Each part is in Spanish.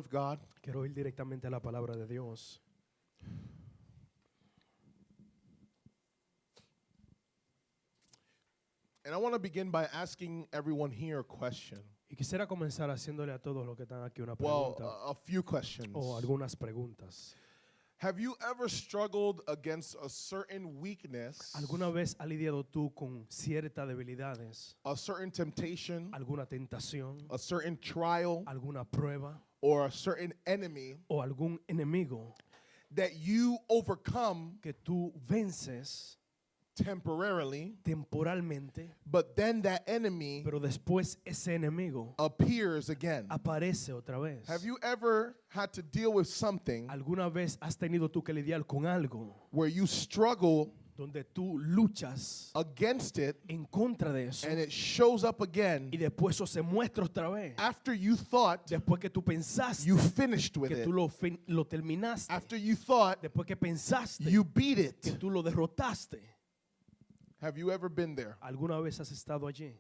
of God. Quiero ir directamente a la palabra de Dios. And I want to begin by asking everyone here a question. Y quisiera comenzar haciéndole a todos los que están aquí una Well, pregunta a few questions. o algunas preguntas. Have you ever struggled against a certain weakness, ¿Alguna vez has lidiado tú con ciertas debilidades, a certain temptation, alguna tentación, a certain trial, alguna prueba or a certain enemy o algún enemigo that you overcome que tú vences temporarily, temporalmente, but then that enemy pero después ese enemigo appears again? aparece otra vez? Have you ever had to deal with something ¿Alguna vez has tenido tú que lidiar con algo where you struggle donde tú luchas against it en contra de eso and it shows up again y después eso se muestra otra vez? after you thought Después que tú pensaste you finished with que it, tú lo terminaste, after you thought después que pensaste you beat que it? tú lo derrotaste? Have you ever been there? ¿Alguna vez has estado allí?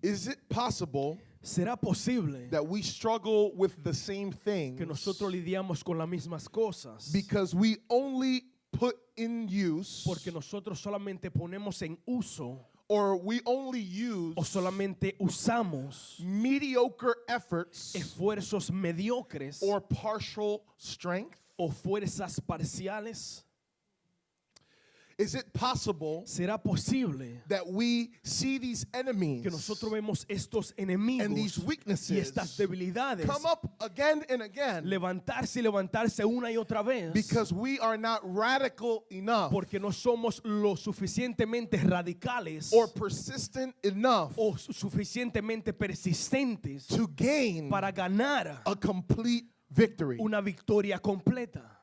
Is it possible ¿Será posible that we struggle with the same things que nosotros lidiamos con las mismas cosas because we only put in use, porque nosotros solamente ponemos en uso or we only use o solamente usamos mediocre efforts esfuerzos mediocres or partial strength? o fuerzas parciales? Is it possible ¿Será posible that we see these enemies que nosotros vemos estos and enemigos these y weaknesses estas debilidades come up again and again levantarse y levantarse una y otra vez because we are not radical enough porque no somos lo suficientemente radicales or persistent enough o suficientemente persistentes to gain para ganar a complete victory? una victoria completa?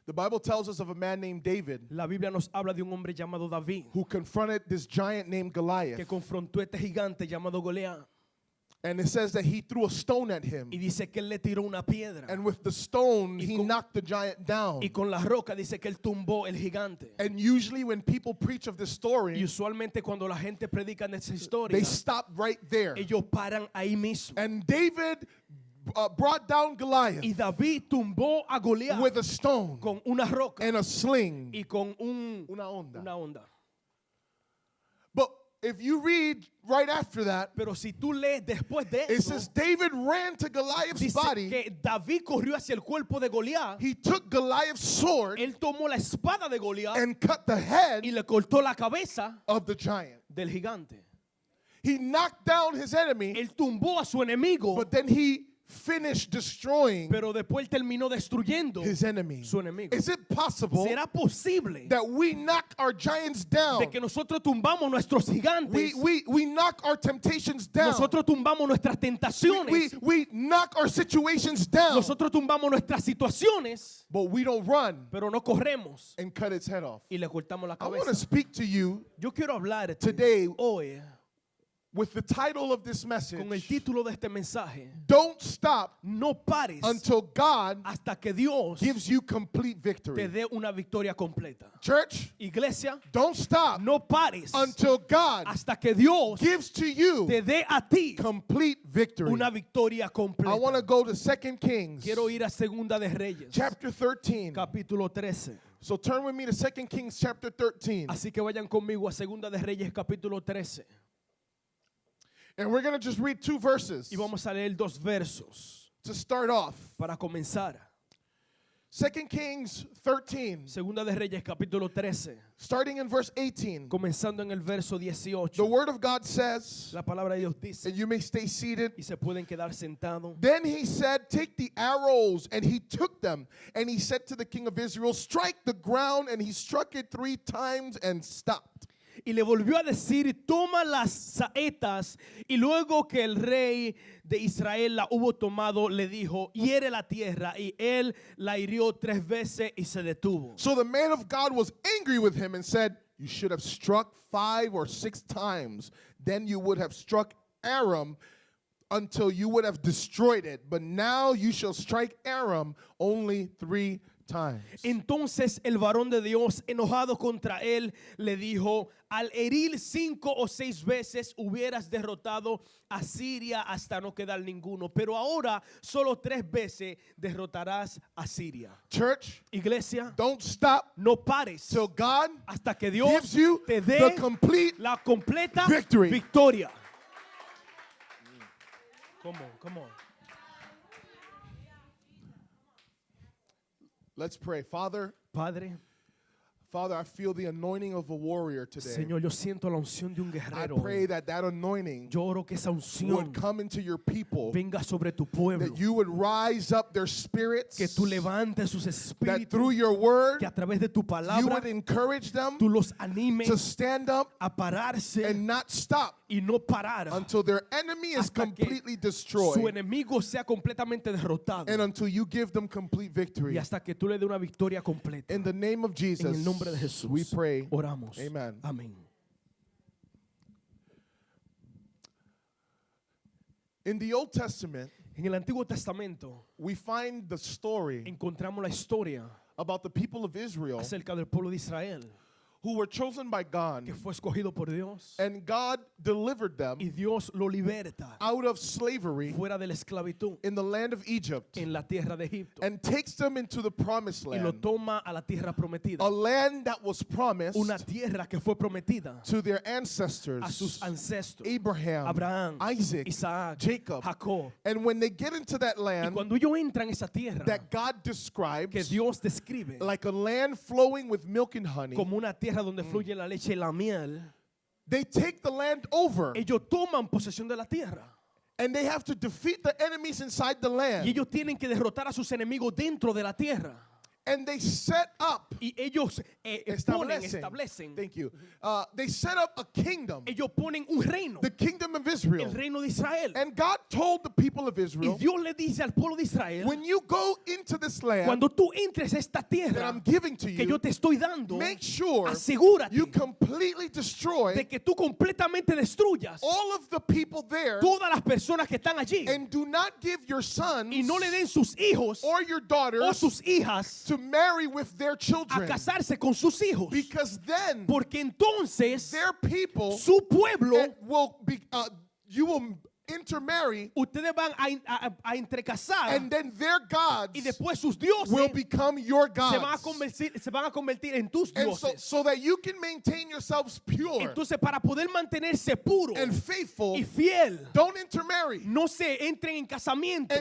The Bible tells us of a man named David La Biblia nos habla de un hombre llamado David who confronted this giant named que Goliath. confrontó a este gigante llamado Goliat And it says that he threw a stone at him. y dice que él le tiró una piedra And with the stone, Y he con- knocked the giant down. y con la roca dice que él tumbó el gigante. And usually when people preach of this Y story, usualmente cuando la gente predica de esa historia, they stop right there. ellos paran ahí mismo. And David brought down Goliath Y David tumbó a Goliat with a stone con una roca and a sling. y con Una onda. una onda. But if you read right after that, Pero si tú lees después de it eso, says David ran to Goliath's dice body. que David corrió hacia el cuerpo de Goliat. He took Goliath's sword Él tomó la espada de Goliat and cut the head y le cortó la cabeza of the giant. del gigante. He knocked down his enemy, Él tumbó a su enemigo, but then he finished destroying pero después terminó destruyendo his enemy. su enemigo. Is it possible ¿Será posible that we knock our giants down? de que nosotros tumbamos nuestros gigantes? We knock our temptations down. Nosotros tumbamos nuestras tentaciones. We knock our situations down, Nosotros tumbamos nuestras situaciones, but we don't run pero no corremos and cut its head off. y le cortamos la I want to cabeza. speak to you Yo quiero hablar today hoy with the title of this con el message, título de este mensaje. Don't Stop No pares Until God hasta que Dios Gives You Complete te Victory. dé una victoria completa. Church, Iglesia, don't stop no pares until God hasta que Dios gives to you te dé a ti complete victory. una victoria I want to completa. go to 2 Kings Quiero ir a Segunda de Reyes, chapter 13. capítulo 13. So turn with me to 2 Kings chapter 13. Así que vayan conmigo a Segunda de Reyes, capítulo 13. And we're going to just read two verses Y vamos a leer dos versos to start off. para comenzar. 2 Kings 13, Segunda de Reyes, capítulo 13, starting in verse 18. comenzando en el verso The 18. word of God says, La palabra de Dios dice, and you may stay seated. y se pueden quedar sentados. Then he said, Take the arrows, and he took them. And he said to the king of Israel, Strike the ground, and he struck it 3 times and stopped. Y le volvió a decir, toma las saetas. Y luego que el rey de Israel la hubo tomado, le dijo, hiere la tierra. Y él la hirió 3 veces y se detuvo. So the man of God was angry with him and said, You should have struck 5 or 6 times. Then you would have struck Aram until you would have destroyed it. But now you shall strike Aram only 3 times. Entonces el varón de Dios, enojado contra él, le dijo: al herir 5 o 6 veces hubieras derrotado a Siria hasta no quedar ninguno, pero ahora solo 3 veces derrotarás a Siria. Church, Iglesia, don't stop no pares till God hasta que Dios gives you te the dé complete la completa victory. victoria. Come on, come on. Let's pray. Father, I feel the anointing of a warrior today. Señor, yo siento la unción de un I guerrero. pray that anointing Yo oro que esa would unción come into your people, venga sobre tu pueblo, that you would rise up their spirits, que tú levantes sus that through espíritus, your word, que a través de tu you palabra would encourage them tú los animes to stand up a pararse and not stop y no parar until their enemy is hasta que completely su destroyed enemigo sea completamente derrotado and until you give them complete victory. y hasta que tú le dé una victoria completa. In the name of Jesus, En el nombre de Jesús, we pray. oramos. Amen. Amén. In the Old Testament, En el Antiguo Testamento we find the story encontramos la historia about the people of Israel acerca del pueblo de Israel who were chosen by God, que fue escogido por Dios and God delivered them y Dios lo liberta out of slavery fuera de la esclavitud in the land of Egypt en la tierra de Egipto and takes them into the promised y lo land, toma a la tierra prometida, a land that was promised una tierra que fue prometida to their a ancestors, sus ancestros Abraham, Abraham, Isaac, Isaac, Jacob. Jacob. And when they get into that Y land cuando ellos entran en esa tierra that God que describes Dios describe like a land flowing with milk and honey, como una tierra donde fluye la leche y la miel, they take the land over ellos toman posesión de la tierra and they have to defeat the enemies inside the y land. ellos tienen que derrotar a sus enemigos dentro de la tierra And they set up, y ellos establecen, thank you, they set up a kingdom, ellos ponen un reino, the kingdom of Israel. el reino de Israel. And God told the people of Y Israel, Dios le dice al pueblo de Israel: when you go into this land cuando tú entres a esta that tierra I'm giving to que yo you, te estoy dando, make sure asegúrate you completely de destroy que tú completamente destruyas all of the people there todas las personas que están allí and do not give your sons y no le den sus hijos or your o daughters sus hijas to marry with their a children, casarse con sus hijos, because then porque entonces their people su pueblo, will be, you will intermarry, ustedes van a entrecasar and then their gods y después sus dioses will become your se gods. van a convertir en tus And so, dioses. so that you can maintain yourselves pure Entonces, para poder mantenerse puro and faithful, y fiel, don't intermarry no se entren en casamiento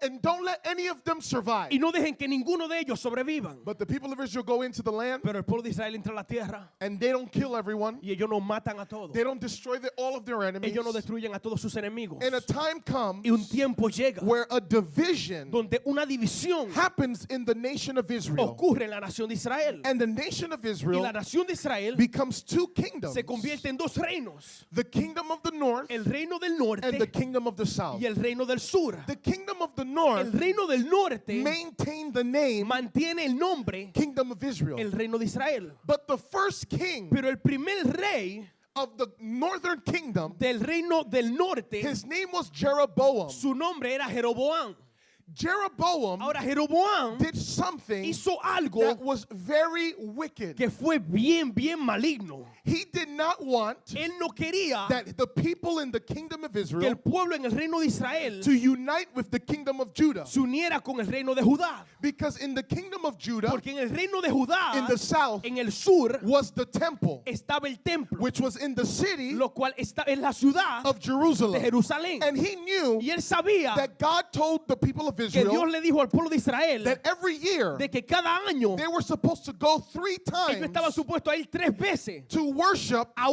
and don't let any of them survive. y no dejen que ninguno de ellos sobrevivan. But the people of Israel go into the land Pero el pueblo de Israel entra a la tierra and they don't kill everyone. y ellos no matan a todos. They don't destroy all of their enemies. Ellos no destruyen a todos sus enemigos. And a time comes Y un tiempo llega where a division donde una división happens in the nation of Israel. ocurre en la nación de Israel. And the nation of Y Israel la nación de Israel becomes two kingdoms. se convierte en 2 reinos. The kingdom of the north El reino del and the norte kingdom of the south. y el reino del sur. The kingdom of the El north reino del norte maintained the name mantiene el nombre kingdom of Israel. el reino de Israel. But the first king Pero el primer rey of the northern kingdom, del reino del norte, his name was Jeroboam. su nombre era Jeroboam. Jeroboam Ahora Jeroboam did something hizo algo that was very wicked. que fue bien maligno. He did not want Él no quería that the people in the kingdom of que Israel el pueblo en el reino de Israel to unite with the kingdom of Judah. se uniera con el reino de Judá. Because in the kingdom of Judah, Porque en el reino de Judá, in the south, en el sur, was the temple, estaba el templo, which was in the city lo cual está en la ciudad of de Jerusalem. Jerusalén. And he knew Y él sabía that God told the people of que Dios Israel le dijo al pueblo de Israel that every year de que cada año they were supposed to go 3 ellos estaban times supuestos a ir 3 veces to worship a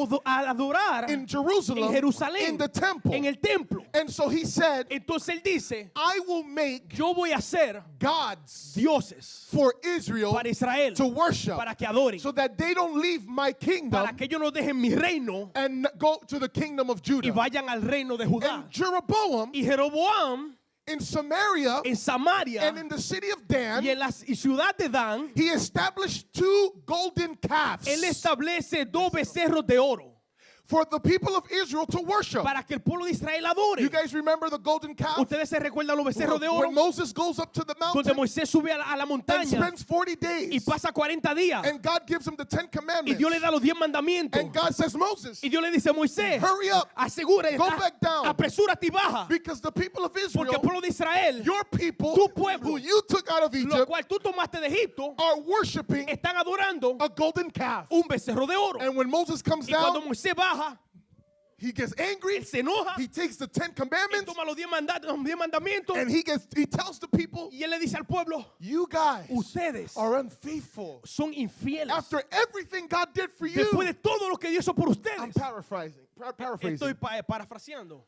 adorar in Jerusalem, en Jerusalén, in the temple. en el templo. And so he said, Entonces él dice, I will make yo voy a hacer gods dioses for Israel para Israel, to worship, para que adoren, so that they don't leave my kingdom para que ellos no dejen mi reino and go to the kingdom of y Judah. vayan al reino de Judá. And Jeroboam Y Jeroboam in Samaria en Samaria and in the city of Dan, y en la ciudad de Dan, he established 2 golden calves él establece 2 becerros de oro for the people of Israel to worship. para que el pueblo de Israel adore. You guys remember the golden calf? Ustedes se recuerdan los becerros de oro, When Moses goes up to the donde mountain Moisés sube a la and montaña spends 40 y days, pasa 40 días and God gives him the 10 y commandments, Dios le da los 10 mandamientos and God says, Moses, y Dios le dice a Moisés, hurry up, asegura, Go back down. apresúrate y baja, because the people of porque Israel, el pueblo de Israel, your people, tu pueblo, who you took out of lo Egypt, cual tú tomaste de Egipto, are worshiping están adorando a golden calf. un becerro de oro. And when Moses comes Y cuando down, Moisés baja, he gets angry. él se enoja, He takes the 10 él commandments toma los 10 mandamientos and he tells the people, y él le dice al pueblo, you guys ustedes are unfaithful. son infieles. After everything God did for Después you. de todo lo que Dios hizo por I'm ustedes. paraphrasing. Estoy parafraseando.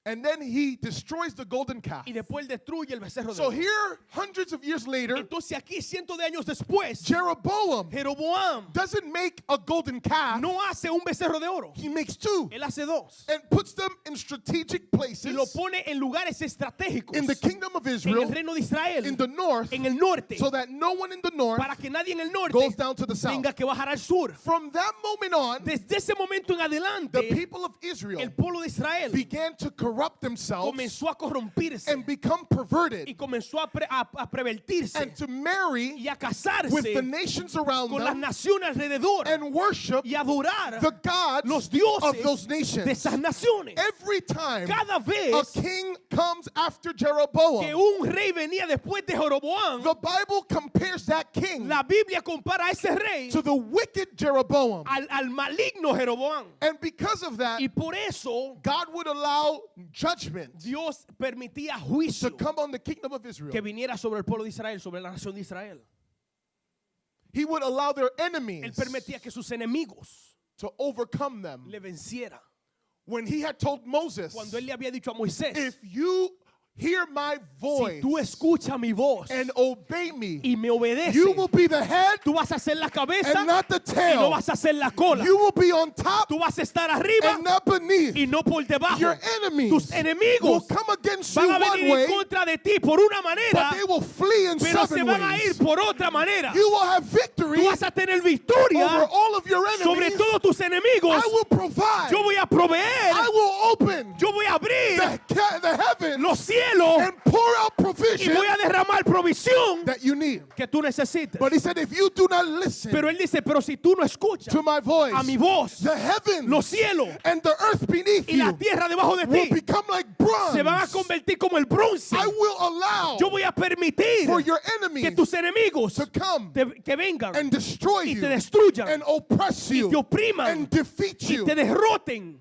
And then he destroys the golden calf. Y después él destruye el becerro de So oro. here, hundreds of years later, Entonces aquí, cientos de años después, Jeroboam Jeroboam doesn't make a golden calf. no hace un becerro de oro. He makes two Él hace dos. and puts them in strategic Y places lo pone en lugares estratégicos. in the kingdom of En Israel, el reino de Israel. in the north, En el norte. so that no one in the north Para que nadie en el norte goes down to the south. tenga que bajar al sur. From that moment on, Desde ese momento en the adelante, people of Israel el pueblo de Israel began to corrupt themselves comenzó a corrompirse and become perverted y comenzó a pervertirse and to marry y a casarse with the nations around con las them naciones alrededor and worship y adorar the gods los dioses of those de nations. esas naciones. Every time Cada a vez king comes after que Jeroboam, un rey venía después de Jeroboam, the Bible compares that king la Biblia compara a ese rey to the wicked Jeroboam. al maligno Jeroboam. And because of that, Y por eso God would allow judgment Dios permitía to juicio come on the kingdom of Israel. que viniera sobre el pueblo de Israel, sobre la nación de Israel. He would allow their Él enemies permitía que sus enemigos to overcome them. le venciera. When he had told Moses, Cuando él le había dicho a Moisés, if you hear my voice si tú escuchas mi voz and obey me, y me obedeces, you will be the head tú vas a ser la cabeza and not the y no tail. vas a ser la cola. You will be on top Tú vas a estar arriba and not beneath. y no por debajo. Your enemies Tus will enemigos come against you van a one venir en way, contra de ti por una manera, but they will flee in pero se 7 van a ir ways. por otra manera. You will have victory Tú vas a tener victoria over all of your sobre enemies. todos tus enemigos. I will provide. Yo voy a proveer, I will open yo voy a abrir the heavens los cielos and pour out y provision voy a derramar provisión that you need. que tú necesites. But he said, if you do not listen Pero él dice, pero si tú no escuchas to my voice, a mi voz, the heavens los cielos and the earth beneath y la you tierra debajo de will ti become like bronze. se van a convertir como el bronce. I will allow Yo voy a permitir for your que enemies tus enemigos to come que vengan and destroy y you te destruyan and oppress y you te opriman and defeat y you. te derroten.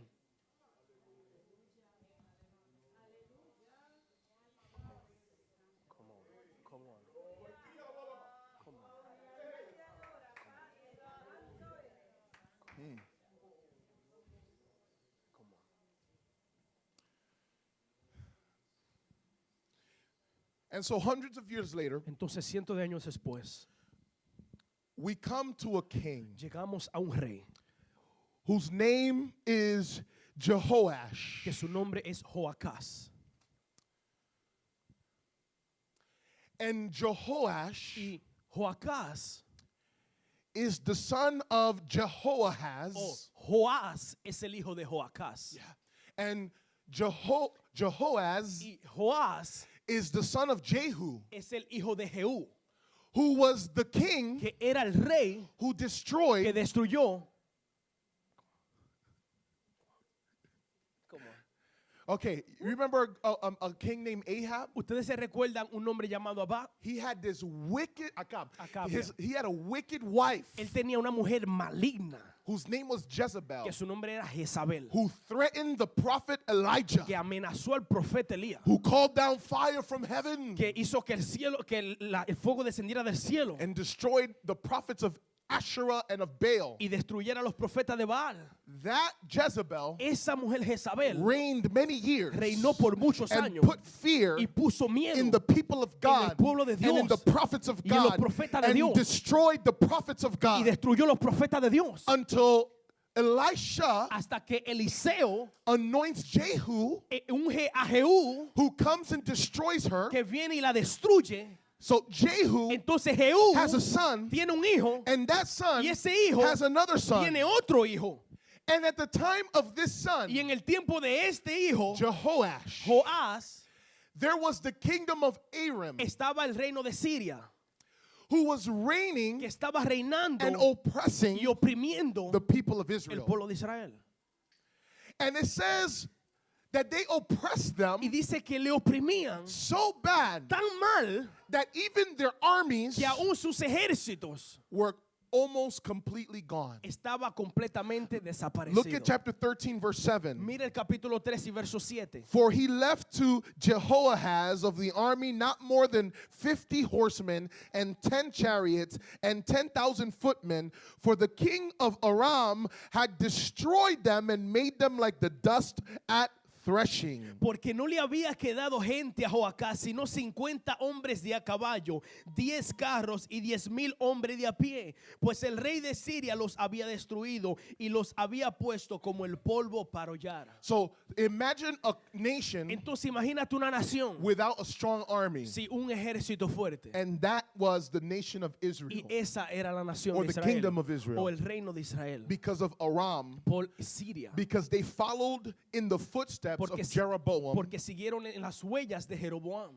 And so hundreds of years later, Entonces, cientos de años después, we come to a king llegamos a un rey whose name is Jehoash. que su nombre es Joacás. And Jehoash Y Joacás is the son of Jehoahaz. o Joás es el hijo de Joacás. And Jehoaz Y Joás is the son of Jehu, es el hijo de Jehú, who was the king que era el rey who que destroyed. destruyó. Okay, you remember a king named Ahab? Ustedes se recuerdan un hombre llamado Abá. He had this wicked, Acab. Acab, He had a wicked wife Él tenía una mujer maligna whose name was Jezebel, que su nombre era Jezabel, who threatened the prophet Elijah, que amenazó al profeta Elías, who called down fire from heaven que hizo que el cielo, que el fuego descendiera del cielo and destroyed the prophets of Asherah and of Baal. y destruyera a los profetas de Baal. That Jezebel Esa mujer Jezabel reigned many years reinó por muchos and años put fear y puso miedo in the people of God pueblo de and in Dios the prophets of y en los God profetas de and Dios. destroyed the prophets of y God destruyó los profetas de Dios until Elisha hasta que Eliseo anoints Jehu, unge a Jehú, who comes and destroys her. que viene y la destruye. So Jehu Entonces Jehú has a son, tiene un hijo and that son y ese hijo has another son. tiene otro hijo. And at the time of this son, Y en el tiempo de este hijo, Jehoash, Joás, there was the kingdom of Aram, estaba el reino de Siria, who was reigning que estaba reinando and oppressing y oprimiendo the people of el Israel. pueblo de Israel. And it says that they oppressed them Y dice que le oprimían so bad tan mal that even their armies que aún sus ejércitos were almost completely gone. estaba completamente Look at desaparecido. chapter 13, verse 7. Mira el capítulo 3 y verso 7. For he left to Jehoahaz of the army not more than 50 horsemen and 10 chariots and 10,000 footmen, for the king of Aram had destroyed them and made them like the dust at threshing. Porque no le había quedado gente a Joacás, sino 50 hombres de a caballo, 10 carros y 10,000 hombres de a pie. Pues el rey de Siria los había destruido y los había puesto como el polvo para hollar. So imagine a nation Entonces imagínate una nación without a strong army. sin un ejército fuerte. And that was the nation of Y Israel esa era la nación or de the Israel, kingdom of Israel. o el reino de Israel, because of Aram, por Siria. because they followed in the footsteps Porque, of Jeroboam, porque siguieron en las huellas de Jeroboam,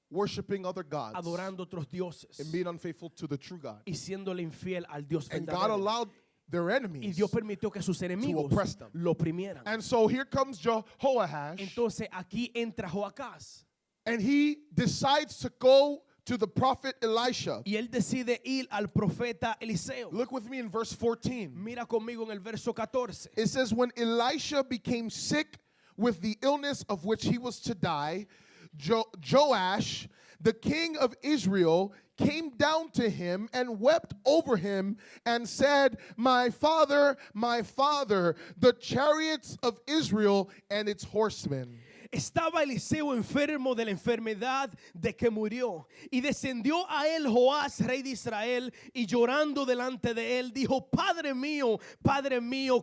worshiping other gods adorando otros dioses and being unfaithful to the true God. y siéndole infiel al Dios And God verdadero. allowed their Y enemies. Dios permitió que sus enemigos oppress them. lo oprimieran. And so here comes Jehoash, Entonces aquí entra Joacás and he decides to go to the prophet Elisha. y él decide ir al profeta Eliseo. Look with me in verse 14. Mira conmigo en el verso 14. It says, when Elisha became sick with the illness of which he was to die, Joash, the king of Israel, came down to him and wept over him and said, my father, the chariots of Israel and its horsemen. Estaba Eliseo enfermo de la enfermedad de que murió. Y descendió a él Joás, rey de Israel, y llorando delante de él, dijo, Padre mío,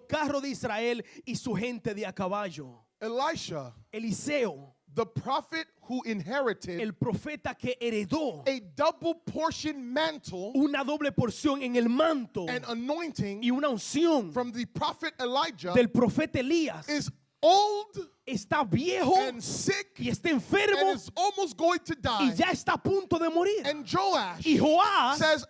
carro de Israel y su gente de a caballo. Elisha, Eliseo, the prophet who inherited el profeta que heredó a double portion mantle una doble porción en el manto and anointing y una unción from the prophet Elijah, del profeta Elías, is old está viejo and sick y está and enfermo is almost going to die. y ya está a punto de morir. And Joash Y Joás says,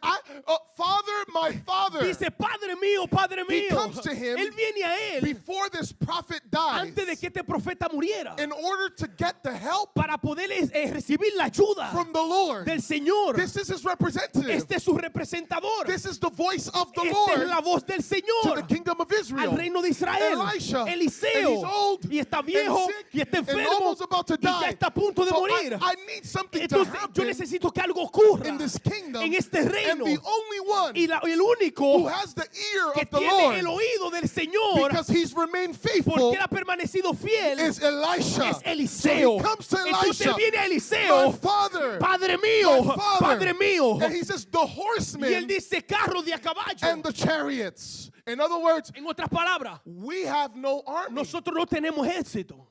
my father, dice, Padre mío, He comes to him él viene a él before this prophet dies, antes de que este profeta muriera in order to get the help para poder recibir la ayuda from the Lord. del Señor. This is his representative. Este es su representador. This is the voice of the Esta es Lord la voz del to the Señor kingdom of Israel. al reino de Israel. Elisha, and Eliseo, he's old y está and viejo sick y está and enfermo almost about to y ya die. está a punto de So morir. I need something to Entonces yo happen necesito que algo ocurra in this kingdom, en este and reino. the only one Y el who único has the ear que of the tiene el Lord, oído del Señor, because he's remained faithful, porque él ha permanecido fiel, is Elisha. es So Eliseo. he comes to Entonces Elisha, él viene a my Eliseo, father, Padre mío, my father. Padre mío. And he says, the Y él horsemen dice carro de a caballo. and the chariots. In other words, En otras palabras, we have no army. nosotros no tenemos ejército.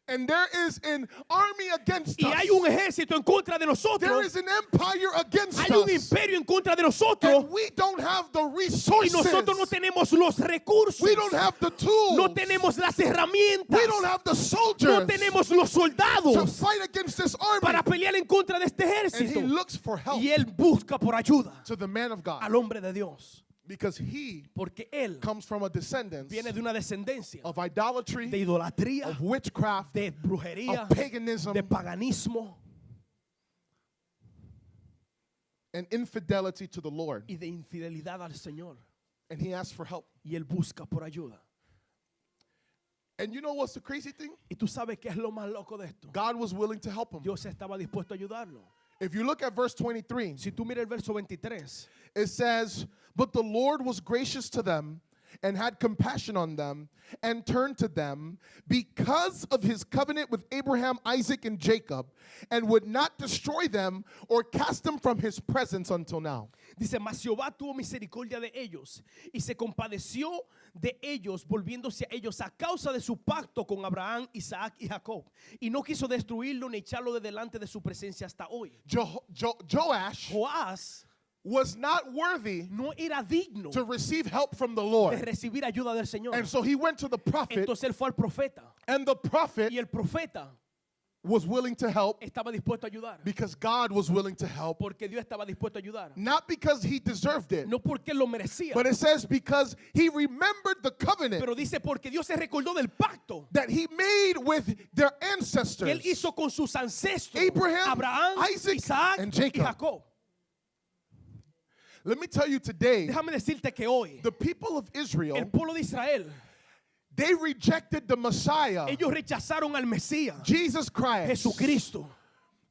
And there is an army against Y us. hay un ejército en contra de There nosotros. is an empire against Hay un us. imperio en contra de nosotros. And we don't have the Y resources. nosotros no tenemos los recursos. We don't have the tools. No tenemos las herramientas. We don't have the soldiers No tenemos los to soldados fight against this army. para pelear en contra de este And ejército. he looks for help Y él busca por ayuda to the man of God, al hombre de Dios. because he Porque él comes from a descendant viene de una descendencia of idolatry, de idolatría, of witchcraft, de brujería, of paganism, de paganismo and infidelity to the Lord. y de infidelidad al Señor. And he asks for help. Y él busca por ayuda. And you know what's the crazy thing? Y tú sabes qué es lo más loco de esto. God was willing to help him. Dios estaba dispuesto a ayudarlo. If you look at verse 23, Si tú miras el verso 23, it says, but the Lord was gracious to them and had compassion on them and turned to them because of his covenant with Abraham, Isaac, and Jacob, and would not destroy them or cast them from his presence until now. dice, mas Jehová tuvo misericordia de ellos y se compadeció de ellos, volviéndose a ellos a causa de su pacto con Abraham, Isaac y Jacob, y no quiso destruirlo ni echarlo de delante de su presencia hasta hoy. Joash Joás was not worthy no era digno to receive help from the de Lord. recibir ayuda del Señor. And so he went to the prophet, Entonces él fue al profeta. and the prophet Y el profeta was willing to help estaba dispuesto a ayudar. because God was willing to help. Porque Dios estaba dispuesto a ayudar. Not because he deserved it, No porque él lo merecía. but it says because he remembered the covenant Pero dice porque Dios se recordó del pacto that he made with their que ancestors, él hizo con sus ancestros. Abraham, Abraham, Isaac, Isaac and y Jacob. Jacob. Let me tell you today, Déjame decirte que hoy the people of Israel, el pueblo de Israel, they rejected the Messiah, ellos rechazaron al Mesías, Jesus Christ, Jesucristo,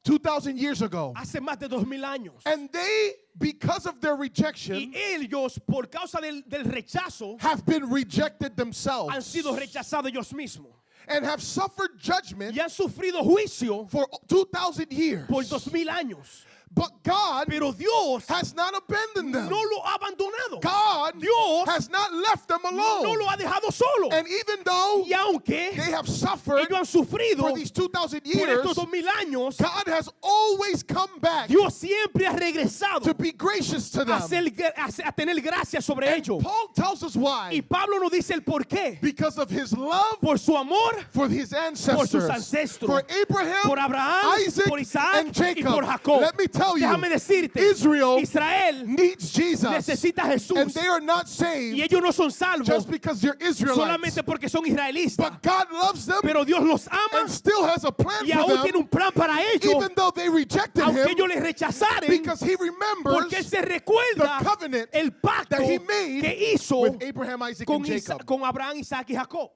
2,000 years ago. hace más de 2000 años. And they, because of their Y rejection, ellos, por causa del rechazo, have been rejected han themselves sido rechazados ellos mismos. and have suffered judgment Y han sufrido juicio for 2,000 years. por 2000 años. But God Pero Dios has not abandoned them. no lo ha abandonado. God Dios has not left them no alone. lo ha dejado solo. And even though Y aunque they have suffered ellos han sufrido for these 2,000 por years, estos 2000 años, God has always come back Dios siempre ha regresado to be gracious to a, them. a tener gracia sobre And ellos. Paul tells us Y why. Pablo nos dice el por qué. Because of his love Por su amor, for his por sus ancestors, ancestros, for Abraham, por Abraham, Isaac, por Isaac and y Jacob. por Jacob. Let me tell you, Déjame decirte, Israel Israel needs Jesus, necesita a Jesús. and they are not Y saved ellos no son salvos just because they're Israelites. solamente porque son israelitas. But God loves them Pero Dios los ama and still has a plan y for aún tiene them, un plan para ellos, even though they rejected aunque him, ellos les rechazaren, because he porque remembers él se recuerda the covenant el pacto that he made que hizo with Abraham, Isaac, and Jacob. con Abraham, Isaac y Jacob.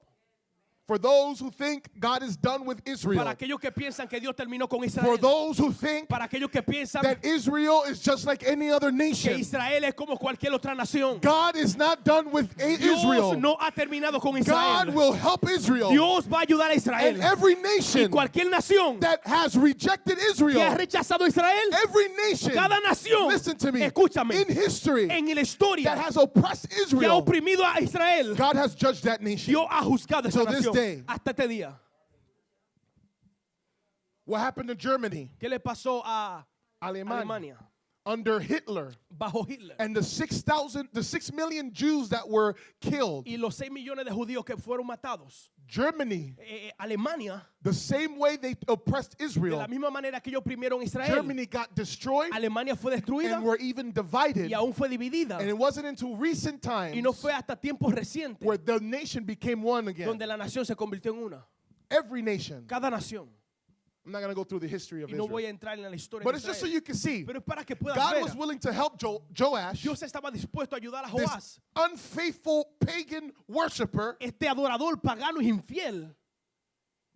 For those who think God is done with Israel, Para aquellos que piensan que Dios terminó con for Israel, those who think para aquellos que piensan that Israel is just like any other que nation, Israel es como cualquier otra nación. God is not done with Dios Israel. no ha terminado con God Israel. will help Israel. Dios va a ayudar a And Israel. every Y nation cualquier nación that has rejected que ha Israel, rechazado a Israel, every nation, cada nación, listen to me, escúchame, in history en la that historia has oppressed que ha Israel, oprimido a Israel, God has judged that nation. Dios ha juzgado a esa Till this nación day. hasta este día. What happened to Germany, ¿Qué le pasó a Alemania, Alemania under Hitler, bajo Hitler? and the 6 million Jews that were killed? Y los 6 millones de judíos que fueron matados. Germany, Alemania, the same way they oppressed de Israel, la misma manera que ellos oprimieron a Israel, Germany got destroyed Alemania fue destruida and were even divided. y aún fue dividida. And it wasn't until recent Y times no fue hasta tiempos recientes where the nation became one again. donde la nación se convirtió en una. Every nation. Cada nación. I'm not going to go through the history of Y no Israel. voy a entrar en la historia But de it's just so Israel. you can see, Pero es para que puedas God ver. was willing to help Joash, Dios estaba dispuesto a ayudar a this Joás, unfaithful pagan worshiper, este adorador pagano y infiel,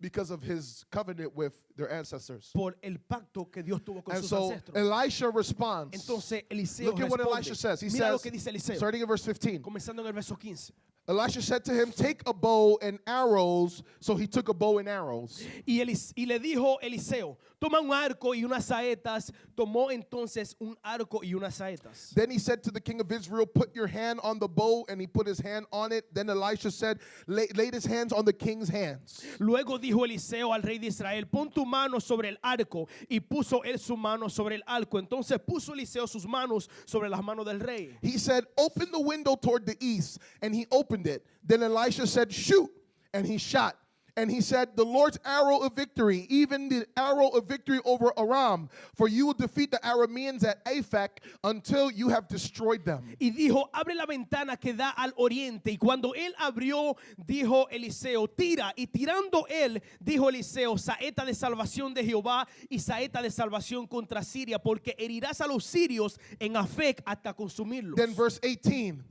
because of his covenant with their ancestors. por el pacto que Dios tuvo con And sus so ancestros. Elisha responds. Entonces Eliseo Look at what responde. Elisha says. He Mira lo says, que dice Eliseo, starting in verse 15, comenzando en el verso 15. Elisha said to him, take a bow and arrows. So he took a bow and arrows. Y le dijo Eliseo, toma un arco y unas saetas. Tomó entonces un arco y unas saetas. Then he said to the king of Israel, put your hand on the bow, and he put his hand on it. Then Elisha said, laid his hands on the king's hands. Luego dijo Eliseo al rey de Israel, pon tu mano sobre el arco. Y puso él su mano sobre el arco. Entonces puso Eliseo sus manos sobre las manos del rey. He said, open the window toward the east, and he opened it. Then Elisha said, shoot, and he shot. And he said, the Lord's arrow of victory, even the arrow of victory over Aram, for you will defeat the Arameans at Aphek until you have destroyed them. Y dijo, abre la ventana que da al oriente. Y cuando él abrió, dijo Eliseo, tira. Y tirando él, dijo Eliseo, saeta de salvación de Jehová y saeta de salvación contra Siria, porque herirás a los sirios en Afec hasta consumirlos. Then verse 18.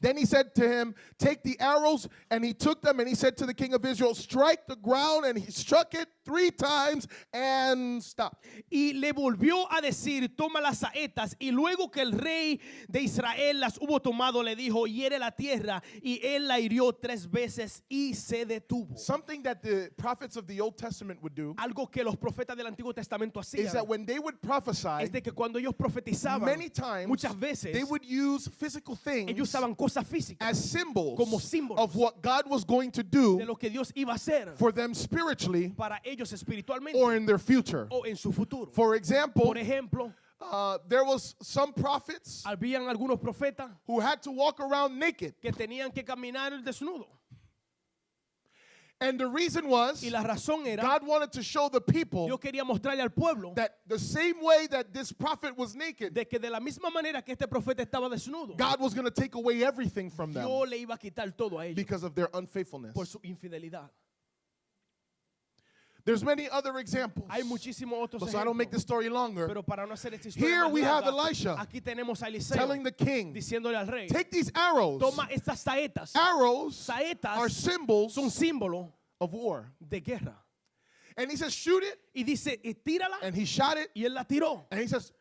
Then he said to him, take the arrows, and he took them, and he said to the king of Israel, strike the ground, and he struck it 3 times and stopped. Y le volvió a decir, toma las saetas. Y luego que el rey de Israel las hubo tomado, le dijo, hiere la tierra. Y él la hirió 3 veces y se detuvo. Something that the prophets of the Old Testament would do Algo que los profetas del Antiguo Testamento is hacían that when they would prophesy, es de que cuando ellos profetizaban, many times muchas veces they would use physical things ellos usaban cosas físicas as symbols como símbolos of what God was going to de do lo que Dios iba a hacer for them spiritually para ellos espiritualmente or in their future. o en su futuro. For example, Por ejemplo, there was some prophets Habían algunos profetas who had to walk around naked. que tenían que caminar desnudo. And the reason was Y la razón era, God wanted to show the people Dios quería mostrarle al pueblo that the same way that this prophet was naked, de que de la misma manera que este profeta estaba desnudo, God was going to take away everything from them Dios le iba a quitar todo a ellos because of their unfaithfulness. por su infidelidad. There's many other examples. Hay muchísimos otros But so I don't make the ejemplos. story longer. Pero para no hacer esta historia Here más we have larga, Elisha aquí tenemos a Eliseo telling the king, diciéndole al rey, take these arrows. toma estas saetas. Arrows are Saetas symbols son símbolo of war. de guerra. And he says, shoot it. Y dice, tírala. And he shot it. Y él la tiró. And he says,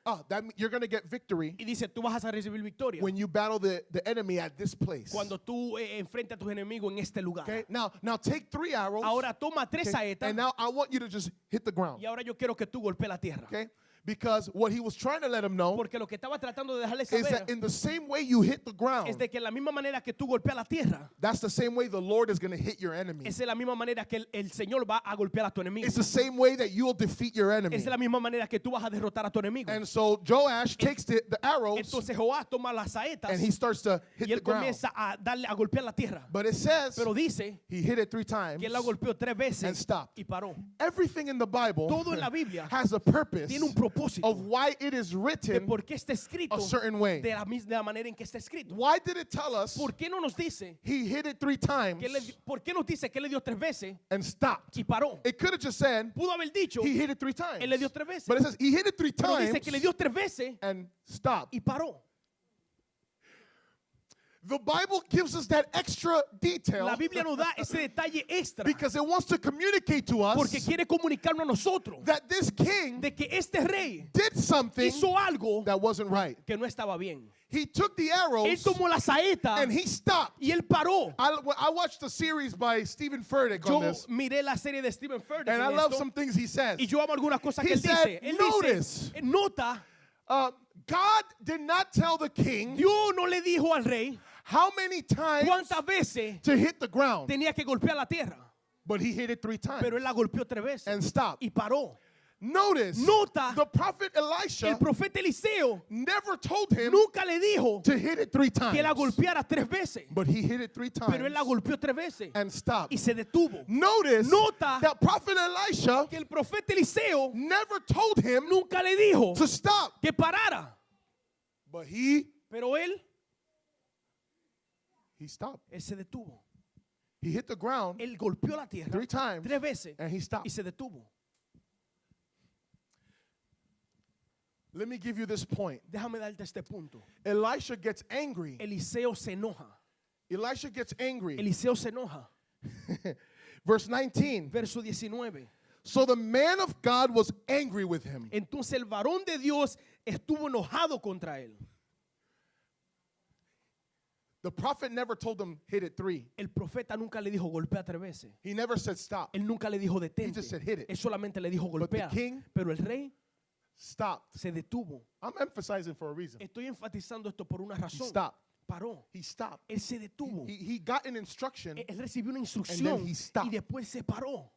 you're going to get victory Y dice, tú vas a recibir victoria when you battle the enemy at this place. cuando tú enfrentas a tus enemigos en este lugar. Okay? Now take 3 arrows. Ahora toma 3 Okay? saetas And now I want you to just hit the ground. y ahora yo quiero que tú golpees la tierra. Okay? Because what he was trying to let him know Porque lo que estaba tratando de dejarle is saber that in the same way you hit the es ground, de que la misma manera que tú golpeas la tierra, that's the same way the Lord is going to hit your enemy. es de la misma manera que el Señor va a golpear a tu enemigo. It's the same way that you will defeat your enemy. Es de la misma manera que tú vas a derrotar a tu enemigo. And so Joash takes the arrows Entonces Joás toma las saetas and he starts to hit y the él ground. comienza a darle a golpear la tierra. But it says Pero dice he hit it 3 times. que él la golpeó 3 And veces stopped. y paró. Everything in the Bible Todo en la Biblia has a purpose tiene un propósito of why it is de written por qué está escrito a certain way. de la manera en que está escrito. Why did it tell us ¿Por qué no nos dice he hit it 3 times por qué nos dice que él le dio 3 veces and stopped? y paró? It could have just said Pudo haber dicho, he hit it 3 times. él le dio 3 veces. But it says he hit it 3 Pero times dice que le dio 3 veces and stopped. y paró. The Bible gives us that extra detail La Biblia nos da ese detalle extra because it wants to communicate to porque us quiere comunicarnos a nosotros that this king de que este rey did something hizo algo that wasn't right. que no estaba bien. He took the Él arrows tomó la saeta and he stopped. y él paró. I watched a series by Stephen Furtick on Yo this, miré la serie de Stephen Furtick and I en love esto, some things he says. y yo amo algunas cosas que He él said, dice. Él "Notice, dice, nota, God did not tell the king Dios no le dijo al rey how many times cuántas veces to hit the ground, tenía que golpear la tierra, but he hit it 3 times pero él la golpeó 3 veces and stopped. y paró. Notice, Nota, the prophet Elisha el profeta Eliseo never told him nunca le dijo to hit it 3 que la times, golpeara 3 veces, but he hit it 3 pero él la times golpeó 3 veces and stopped. y se detuvo. Notice Nota that prophet Elisha Que el profeta Eliseo never told him nunca le dijo to stop, que parara, but he pero él stopped. se detuvo. He hit the ground Él golpeó la tierra 3 times 3 veces and he y stopped. se detuvo. Let me give you this point. Déjame darte este punto. Elisha gets angry. Eliseo se enoja. Elisha gets angry. Eliseo se enoja. Verse 19. Verso 19. So the man of God was angry with him. Entonces el varón de Dios estuvo enojado contra él. The prophet never told him hit it 3. El profeta nunca le dijo golpea 3 veces. He never said stop. Él nunca le dijo He detente. just said hit it. Él solamente le dijo But the golpea. king Pero el rey stopped. se detuvo. I'm emphasizing for a reason. Estoy enfatizando esto por una He razón. stopped. Paró. He stopped. Él se detuvo. He got an instruction Él recibió una and instrucción then he stopped. y después se paró.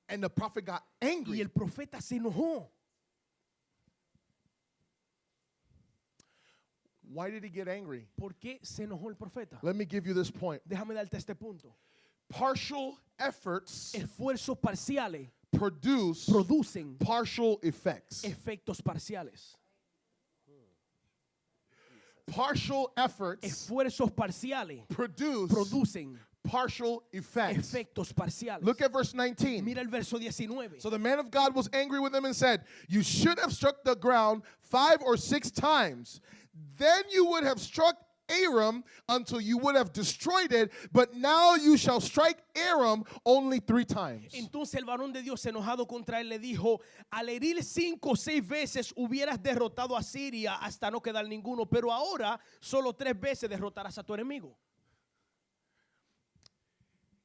And the prophet got Y angry. el profeta se enojó. Why did he get angry? ¿Por qué se enojó el profeta? Let me give you this point. Déjame darte este punto. Partial efforts Esfuerzos parciales producen partial effects. efectos parciales. Partial efforts Esfuerzos parciales producen producen partial effects. efectos parciales. Look at verse 19. Mira el verso 19. So the man of God was angry with him and said, "You should have struck the ground 5 or 6 times. Then you would have struck Aram until you would have destroyed it, but now you shall strike Aram only 3 times." Entonces el varón de Dios enojado contra él le dijo, al herir 5 o 6 veces hubieras derrotado a Siria hasta no quedar ninguno, pero ahora solo 3 veces derrotarás a tu enemigo.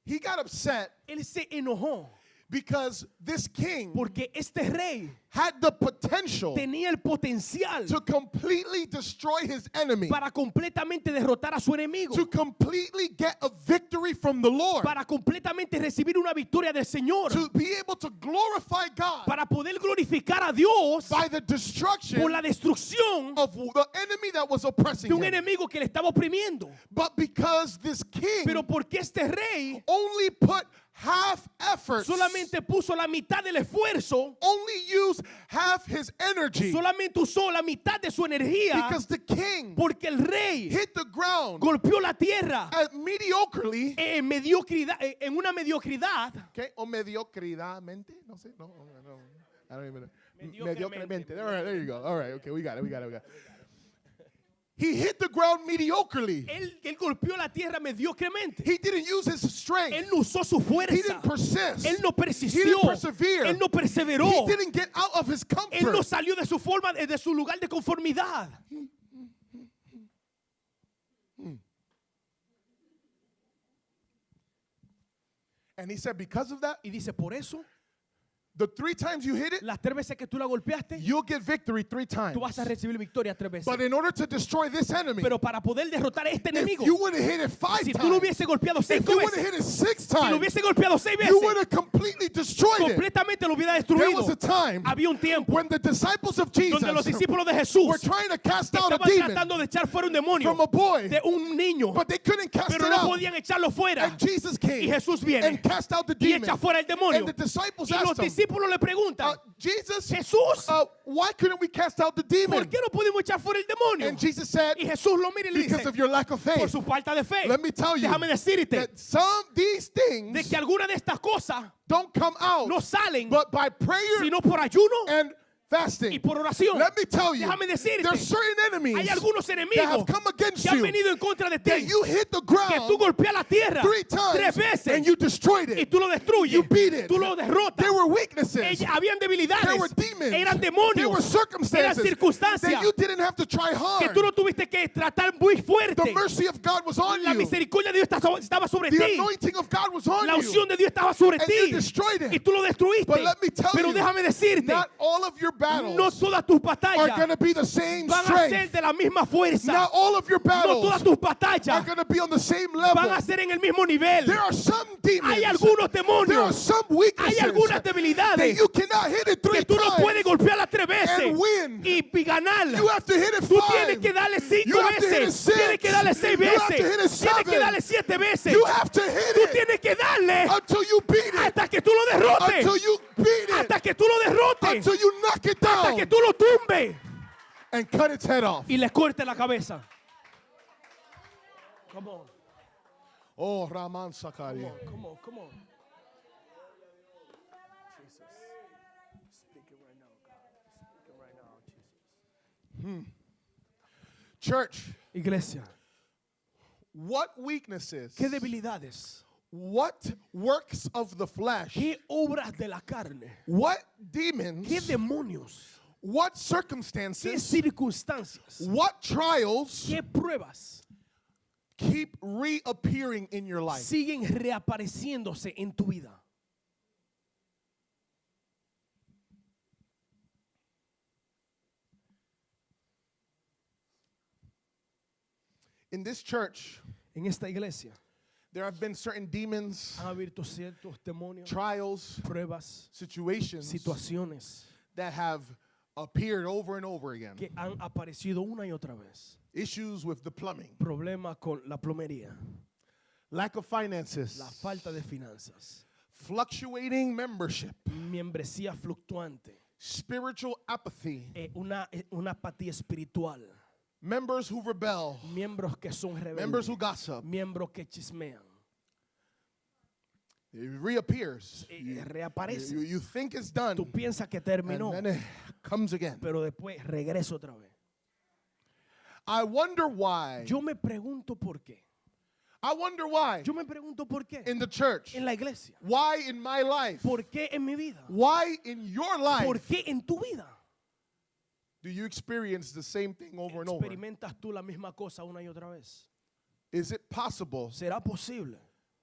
He got upset Él se enojó Because this king Porque este rey had the potential tenía el potencial to completely destroy his enemy, para completamente derrotar a su enemigo, to completely get a victory from the Lord, para completamente recibir una victoria del Señor, to be able to glorify God para poder glorificar a Dios by the destruction por la destrucción of the enemy that was oppressing de un him. enemigo que le estaba oprimiendo. But because this king Pero porque este rey only put half effort, solamente puso la mitad del esfuerzo, only used half his energy, solamente usó la mitad de su energía, because the king porque el rey hit the ground golpeó la tierra mediocrely, en mediocridad, en una mediocridad. okay, o mediocridadmente, no sé, no, I don't even know. Mediocremente. All right, there you go. All right, okay, we got it. He hit the ground mediocrely. Él golpeó la tierra mediocremente. He didn't use his strength. Él no usó su He fuerza. didn't persist. Él no He persistió. didn't persevere. Él no perseveró. He didn't get out of his Él no comfort. salió de su forma, de su lugar de conformidad. And he said, because of that, Y dice, por eso, the 3 times you hit it, las 3 veces que tú la golpeaste, you'll get victory 3 times. tú vas a recibir victoria 3 veces. But in order to destroy this enemy, Pero para poder derrotar a este if enemigo, you would have hit it 5 si tú lo times, hubiese golpeado 6 if you would have veces, hit it 6 si lo times, hubiese golpeado 6 you would veces, have completely destroyed it. completamente lo hubiera There destruido. was a time Había un tiempo when the disciples of Jesus donde los discípulos de Jesús were trying to cast out a estaban demon tratando de echar fuera un demonio from a boy, de un niño, but they couldn't cast pero it no out. podían echarlo fuera. And Jesus came Y Jesús viene and cast out the y demon. echa fuera el demonio. And the disciples Y los asked him, discípulos le preguntan, Jesus, Jesús, why couldn't we cast out the demon? ¿por qué no pudimos echar fuera el demonio? And Jesus said, Y Jesús lo mira y le because dice, of your lack of por faith. su falta de fe. Let me tell you Déjame decirte that these de things que algunas de estas cosas don't come out no salen but by prayer sino por ayuno and y fasting. por oración. Let me tell you, Déjame decirte, there's certain enemies hay algunos that enemigos have come against que han you venido en contra de that ti, you hit the que tú ground golpeas la tierra 3 times 3 veces and you destroyed y it. tú lo destruyes, You beat it. tú lo derrotas. There were weaknesses. Habían debilidades, There were demons. eran There demonios, were eran circumstances circunstancias that you didn't have to try que hard. tú no tuviste que tratar muy fuerte. The mercy of God was on La you. misericordia de Dios estaba sobre The ti. anointing of God was on La you. unción de Dios estaba sobre And ti. you destroyed Y it. tú lo destruiste. But let me tell Pero you, déjame decirte, not all of your no battles todas tus are batallas going to be the same van a ser strength. de la misma fuerza. Not all of your No battles todas tus are batallas going to be on the same van level. a ser en el mismo nivel. There are some demons. Hay algunos There are demonios, some hay weaknesses algunas that debilidades you cannot hit it 3 que tú no puedes times golpearlas 3 veces and win. y ganar. You have to hit it Tú 5. tienes que darle 5 You have to hit it veces, 6. tienes que darle 6 You have to hit it veces, tienes que 7. darle 7 veces. You have to hit Tú it tienes que darle until you beat it. hasta que tú lo derrotes, Until you beat it. hasta que tú lo derrotes, Until you knock it hasta que down tú lo tumbes and cut its head off. y le cortes la cabeza. Come on, Oh, Raman Sakari. come on, come on. Jesus, speak it right now, God. Speak it right now, Jesus. Church, Iglesia, what weaknesses, ¿qué debilidades? what works of the flesh, ¿Qué obras de la carne? what demons, ¿Qué demonios? what ¿Qué circumstances, circunstancias? what trials ¿Qué pruebas keep reappearing in your life? siguen reapareciéndose en tu vida? In this church, En esta iglesia there have been certain demons, han habido ciertos demonios, trials, pruebas, situations situaciones that have appeared over and over again. que han aparecido una y otra vez. Issues with the plumbing, Problemas con la plomería, lack of finances, la falta de finanzas, fluctuating membership, membresía fluctuante, spiritual apathy, una apatía espiritual, members who rebel, miembros que son members rebeldes, who gossip. miembros que chismean. It reappears. Reaparece. You think it's done, Tú piensas que and terminó, then it comes again. pero después regresa otra vez. I wonder why. Yo me pregunto por qué. I wonder why Yo me pregunto por qué. in the church. En la iglesia. Why in my life? ¿Por qué en mi vida? Why in your ¿Por life qué en tu vida? do you experience the same thing over and over? ¿Experimentas tú la misma cosa una y otra vez? Is it possible ¿Será posible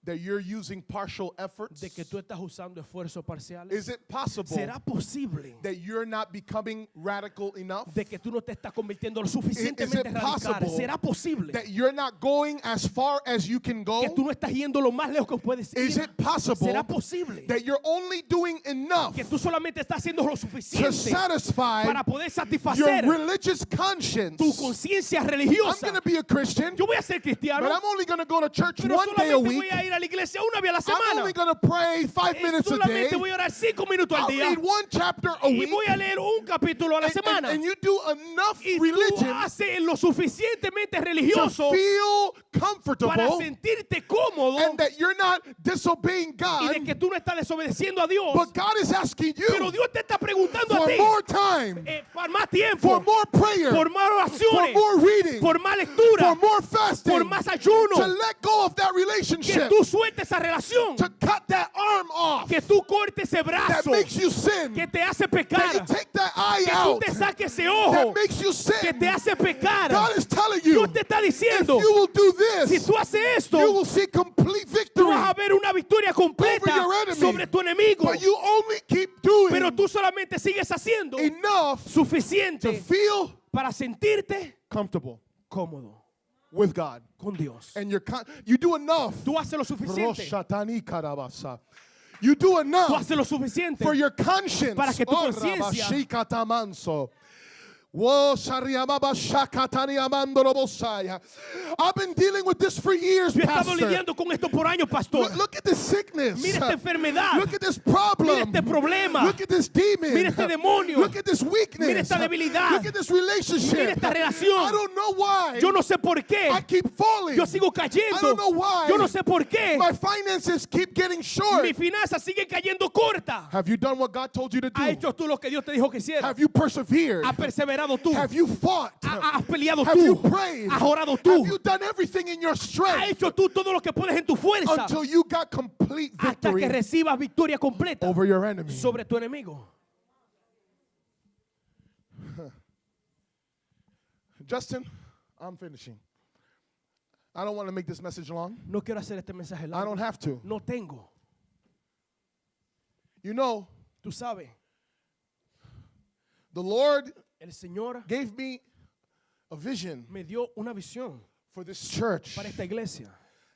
that you're using partial efforts? de que tú estás usando esfuerzos parciales? Is it possible ¿Será posible that you're not becoming radical enough? de que tú no te estás convirtiendo lo suficientemente radical? possible ¿Será posible That you're not going as far as you can que tú go? no estás yendo lo más lejos que puedes Is ir? it possible ¿Será posible that you're only doing enough que tú solamente estás haciendo lo to suficiente satisfy para poder your satisfacer religious conscience? tu conciencia I'm religiosa? going to be a Christian, Yo voy a ser cristiano, but I'm only going to go to church pero one day a solamente week. voy a ir a la iglesia una vez a la I'm semana. only going to pray 5 minutes a day. Solamente voy a orar 5 minutos al I'll día read one chapter a y week. voy a leer un capítulo a la semana. And you do enough Y tú religion haces lo suficientemente to religioso feel para comfortable sentirte cómodo and that you're not disobeying y God. de que tú no estás desobedeciendo a Dios. But God is asking Pero you Dios te está preguntando a for ti more time, por más tiempo, for more prayer, por más for oraciones, more reading, por más lectura, for more fasting, por más ayuno, to let go of that que relationship, tú sueltes esa relación, to cut that arm off que tú cortes ese that brazo makes you sin, que te hace that you pecar, take that eye que tú out te saques ese that ojo makes you que sin. te hace pecar. God is telling you, Dios te está if diciendo, you will do si this, tú haces esto, you will see complete tú victory. vas a ver una victoria completa over your enemy. sobre tu enemigo. But you only keep doing Pero tú solamente sigues haciendo enough to suficiente feel para sentirte comfortable cómodo with God. con Dios. And you do enough. Tú haces lo suficiente. Roshatani karabasa. You do Tú enough haces lo suficiente for your conscience. para que tu Oh, conciencia rabashikatamanso. Whoa, shariamaba shakatani amandoro bosaya. I've been dealing with this for years, Yo he estado Pastor. lidiando con esto por años, pastor. Look at this sickness. Mira esta enfermedad. Look at this problem. Mira este problema. Look at this demon. Mira este demonio. Look at this weakness. Mira esta debilidad. Look at this relationship. Mira esta relación. I don't know why. Yo no sé por qué. I keep falling. Yo sigo I cayendo. don't know why. Yo no sé por qué. My finances keep getting short. Mis finanzas siguen cayendo cortas. Have you done what God told you to do? ¿Has hecho tú lo que Dios te dijo que hicieras? Have you persevered? ¿Has perseverado tú? Have you fought? ¿Has peleado Have you tú? prayed? ¿Has orado Have tú? you done everything in your ¿Has strength hecho tú todo lo que puedes en tu fuerza until you got complete hasta que victory recibas victoria completa over your enemy? sobre tu enemigo? Justin, I'm finishing. I don't want to make this message long. No quiero hacer este mensaje I largo. don't have to. No tengo. You know, Tú sabes, the Lord el Señor gave me a vision me dio una visión for this church para esta iglesia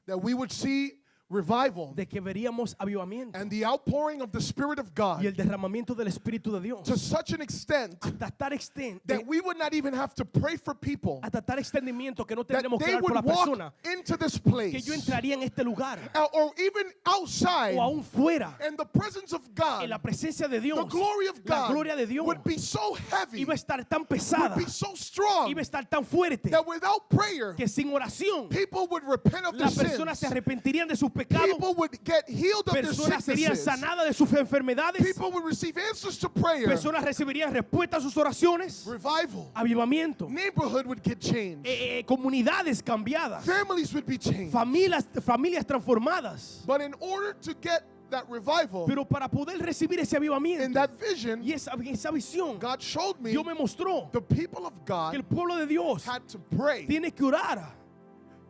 that we would see revival de que veríamos avivamiento and the outpouring of the Spirit of y el God derramamiento del Espíritu de Dios to such an extent hasta tal extent that we would not even have to pray for people, hasta tal extendimiento que no that tendremos que they orar por la would walk persona, into this que place yo entraría en este lugar or even outside, o aún fuera and the presence of God, en la presencia de the Dios, glory of la God gloria de Dios would be so heavy, iba a estar tan would pesada, be so strong, iba a estar tan fuerte that without prayer, que sin oración people would repent of their las personas se sins. arrepentirían de sus pecados, People would get healed of their personas serían sicknesses. sanadas de sus enfermedades, People would receive answers to prayer. personas recibirían respuesta a sus oraciones, Revival. avivamiento, Neighborhood would get changed. comunidades cambiadas, Families would be changed. familias transformadas. But in order to get that revival, Pero para poder recibir ese in avivamiento that vision, y esa visión, God showed me Dios me mostró the people of que el God pueblo de Dios had to pray tiene que orar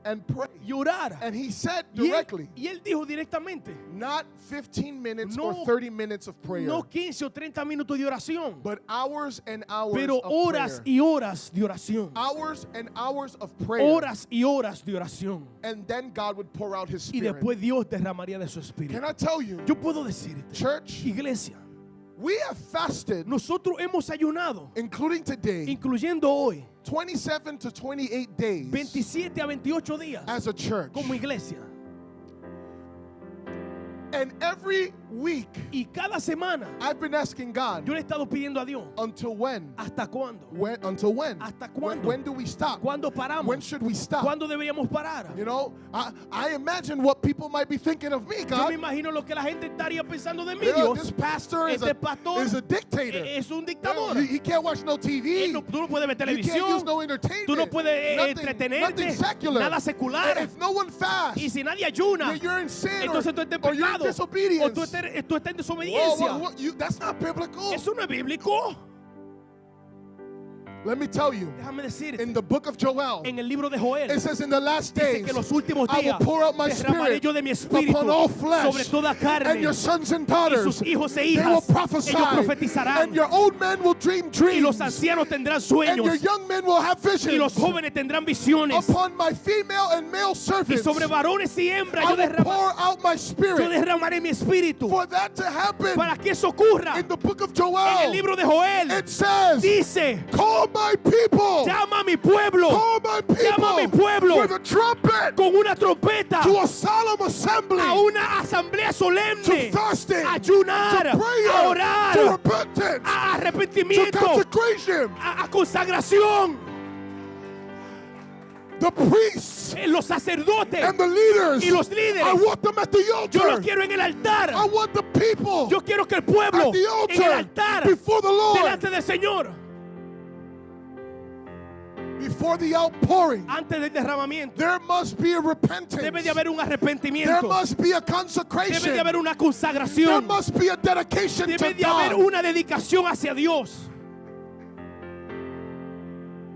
and pray. y orar. And he said Y directly, él dijo directamente, not 15 minutes No, or 30 minutes of prayer, no 15 o 30 minutos de oración, but hours and hours pero of horas prayer. y horas de oración. Hours and hours of prayer. Horas y horas de oración. And then God would pour out his Y spirit. después Dios derramaría de su Can espíritu. I tell you, Yo puedo decirte, church, iglesia, we have fasted, nosotros hemos ayunado, including today, incluyendo hoy, 27 to 28 days 27 a 28 días as a church. como iglesia. And every week, Y cada semana I've been asking God, yo le he estado pidiendo a Dios, until when? ¿hasta cuándo? Until when? ¿Hasta When, cuándo? when do we stop? ¿Cuándo paramos? When should we stop? ¿Cuándo deberíamos parar? You know, I imagine what people might be thinking of me, Yo me God. imagino lo que la gente estaría pensando de mí, You know, Dios. this pastor is Este pastor a dictator. Es un You know, dictador. he can't watch no TV. Tú no puedes ver You can't use televisión. no entertainment. Tú no puedes nothing entretenerte. secular. Nada secular. If no one fasts, Y si nadie ayuna, then you're in sin entonces tú estás en or you're in pecado. O disobedience. tú estás en Whoa, desobediencia. that's not biblical. Eso no es bíblico. Let me tell you, Déjame decirte, in the book of Joel, en el libro de Joel, it says in the last dice days, que los últimos I will días pour out my derramaré spirit yo de mi espíritu upon all flesh, sobre toda carne, and your sons and y daughters, sus hijos e they will hijas, prophesy, ellos profetizarán, and your old men will dream y dreams, los ancianos tendrán and your sueños, young men will have y visions. los jóvenes tendrán visiones, Upon my female and male y servants, sobre varones y hembras I yo will pour out my spirit. derramaré mi espíritu. For that to happen, Para que eso ocurra, in the book of en el Joel, libro de Joel, it says, dice, call my people, llama a mi pueblo, call my llama a mi people pueblo with a trumpet con una trompeta to a solemn assembly, a una asamblea to solemne, fasting, a ayunar, to a prayer, orar, to repentance, a to arrepentimiento, consecration. a consagración. The priests Los sacerdotes and the leaders, y los líderes, I want them at the yo los altar. quiero en el altar. I want the people Yo quiero que el pueblo at the en el altar altar before the Lord, delante del Señor, before the outpouring. antes del derramamiento, There must be a repentance. debe de haber un There arrepentimiento, must be a debe consecration. de haber una There consagración, must be a dedication to debe de haber God. una dedicación hacia Dios.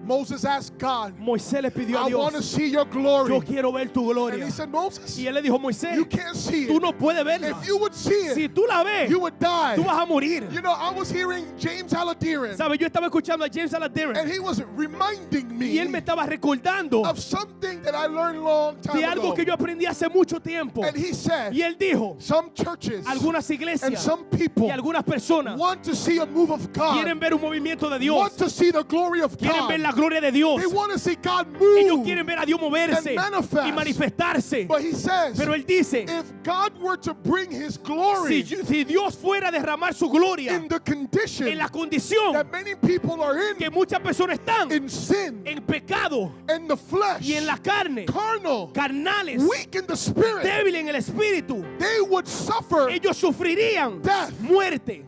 Moses asked God, Moisés le pidió a I want to Dios, see your glory. yo quiero ver tu And gloria. he said, Moses, Y él le dijo, Moisés, you can't see tú it. no puedes verla. If you would see Si it, tú la ves, you would die. tú vas a morir. You know, I was hearing James Aladiran, ¿Sabes? Yo estaba escuchando a James Aladiran and he was reminding y él me me estaba recordando of something that I learned long time de algo ago. que yo aprendí hace mucho tiempo. And he said, Y él dijo, some churches algunas and iglesias some people y algunas personas want to see a move of God, quieren ver un movimiento de want Dios, to see the glory of quieren ver God. la gloria de Dios. They want to see God Ellos move. quieren ver a Dios moverse and manifest. y manifestarse. But he says, Pero él dice, if God were to bring his glory si Dios fuera a derramar su gloria in the condition en la condición that many people are que in muchas personas están sin, en pecado in the flesh, y en la carne, carnal, carnales, weak in the spirit, débiles en el espíritu, they would suffer ellos sufrirían death. muerte.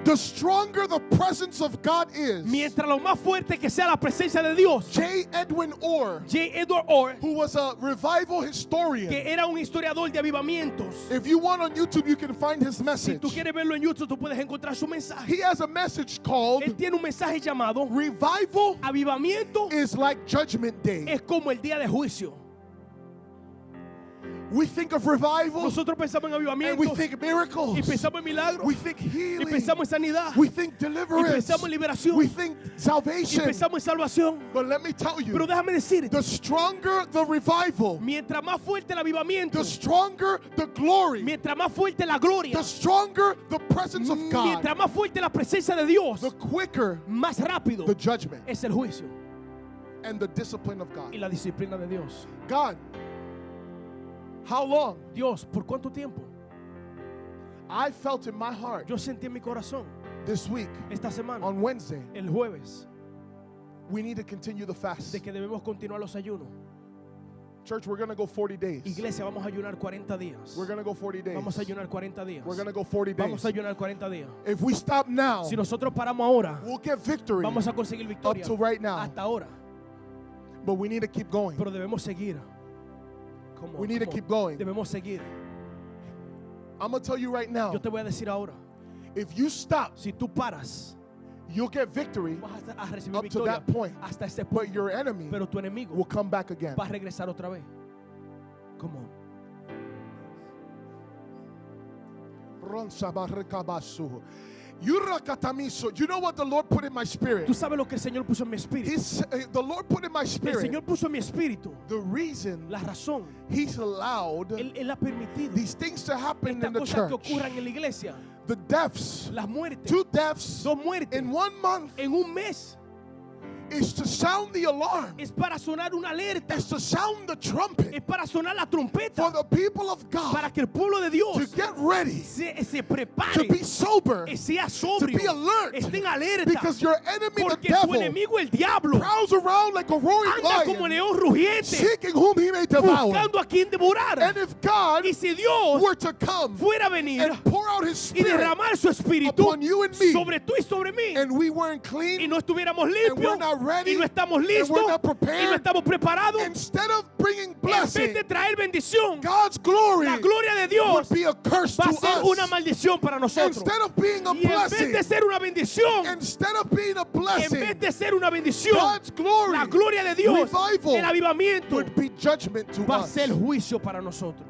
The stronger the presence of God is. Mientras lo más fuerte que sea la presencia de Dios. J. Edwin Orr, J. Edward Orr, who was a revival historian. que era un historiador de avivamientos. If you want on YouTube, you can find his Si message. tú quieres verlo en YouTube, tú puedes encontrar su mensaje. He has a message called Él tiene un mensaje llamado Revival Avivamiento is like Judgment Day. es como el día de juicio. We think of revival Nosotros pensamos en and we avivamiento think miracles. y pensamos en milagros We think y healing. pensamos en sanidad We think y deliverance. pensamos en liberación We think y salvation. pensamos en salvación. But let me tell Pero you, déjame decirte, the stronger the revival, mientras más fuerte el avivamiento, the stronger the glory, mientras más fuerte la gloria, the stronger the presence of God, mientras más fuerte la presencia de Dios, the quicker más rápido the judgment es el juicio and the discipline of God. y la disciplina de Dios. God, how long? Dios, ¿por cuánto tiempo? I felt in my heart Yo sentí en mi corazón this week, esta semana, on Wednesday, el jueves, we need to continue the fast. de que debemos continuar los ayunos. Church, we're going to go 40 days. Iglesia, vamos a ayunar 40 días. We're going to go 40 days. Vamos a ayunar 40 días. We're going to go 40 days. Vamos a ayunar 40 días. If we stop now, Si nosotros paramos ahora, we'll get victory. vamos a conseguir victoria. Up to right now. Hasta ahora. But we need to keep going. Pero debemos seguir. Come on, We need to come on. keep going. Debemos seguir. I'm going to tell you right now, Yo te voy a decir ahora, if you stop, si tú paras, you'll get victory, vas a recibir up to victoria that point. hasta ese but punto. your enemy Pero tu enemigo will come back again. va a regresar otra vez. Come on. Ron sabarikabasu. Yurakatamiso. You know what the Lord put in my spirit? Tú sabes lo que el Señor puso en mi espíritu. The Lord put in my El spirit Señor puso en mi espíritu the reason la razón. He's allowed Él ha permitido these things to happen estas in the cosas church. que ocurran en la iglesia. The deaths, Las muertes. 2 deaths Dos muertes in 1 month en un mes. is to sound the alarm. Es para sonar una alerta. Is to sound the trumpet Es para sonar la trompeta. for the people of God Para que el pueblo de to Dios get ready, se to prepare. be sober, Sea to sobrio. be alert, Estén alerta. because your enemy, the Porque tu devil, enemigo, el diablo, prowls around like a roaring anda como lion, león rugiente, seeking whom he may devour. buscando a quien devorar. And if God Y si Dios were to come fuera a venir and pour out his y spirit derramar su espíritu upon you and me, sobre tú y sobre mí, and we weren't y clean, no estuviéramos and we're limpios not ready y no estamos and listos we're not y no prepared, estamos preparados, instead of bringing en vez blessing, de traer bendición, God's glory la gloria de would Dios be a curse va to a ser una us. maldición para nosotros. Instead of being a Y en vez blessing, de ser una bendición, instead of being a en blessing, vez de ser una bendición, God's glory, la gloria de Dios, revival, el avivamiento, would be judgment to va a us. ser juicio para nosotros.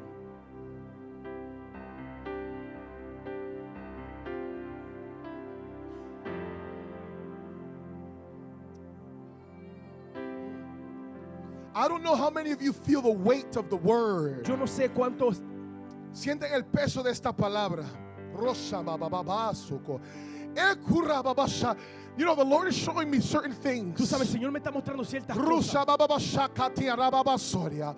I don't know how many of you feel the weight of the word. Yo no sé cuántos Sienten el peso de esta palabra. Rosa bababasuko. Ekura babasha. You know, the Lord is showing me certain things. Tú sabes, el Señor me está mostrando ciertas cosas Rusha bababashakatia rababasoria.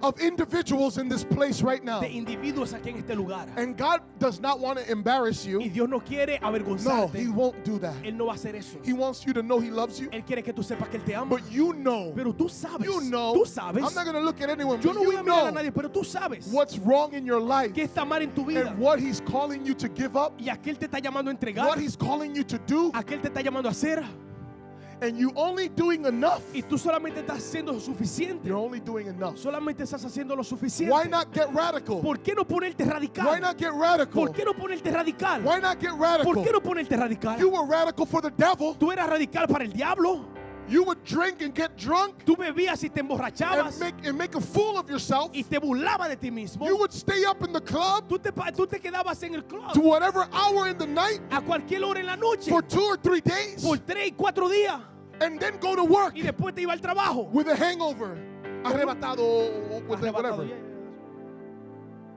Of individuals in this place right now. de individuos aquí en este lugar. And God does not want to embarrass Y you. Dios no quiere No, avergonzarte. He won't do that. Él no va a hacer eso. He wants you to know He loves you. Él quiere que tú sepas que Él te ama. But you know, Pero tú sabes. you know, Tú sabes. I'm not going to look at anyone, Yo but no voy you a mirar a know nadie, pero tú sabes what's wrong in your life qué está mal en tu vida. and what He's calling you to give up, Y a qué Él te está llamando a entregar. what He's calling you to do, A qué Él te está llamando a hacer. and you only doing enough. Y tú solamente estás haciendo lo suficiente. You're only doing enough. Solamente estás haciendo lo suficiente. Why not get radical? ¿Por qué no ponerte radical? Why not get radical? ¿Por qué no ponerte radical? Why not get ¿Por radical? qué no ponerte radical? You were radical for the devil. Tú eras radical para el diablo. You would drink and get drunk Tú bebías y te emborrachabas and make a fool of yourself. y te burlabas de ti mismo. You would stay up in the club Tú te quedabas en el club to whatever hour in the night a cualquier hora en la noche for 2 or 3 days por 3 y 4 días and then go to work y después te iba al trabajo. with a hangover. Arrebatado, with whatever.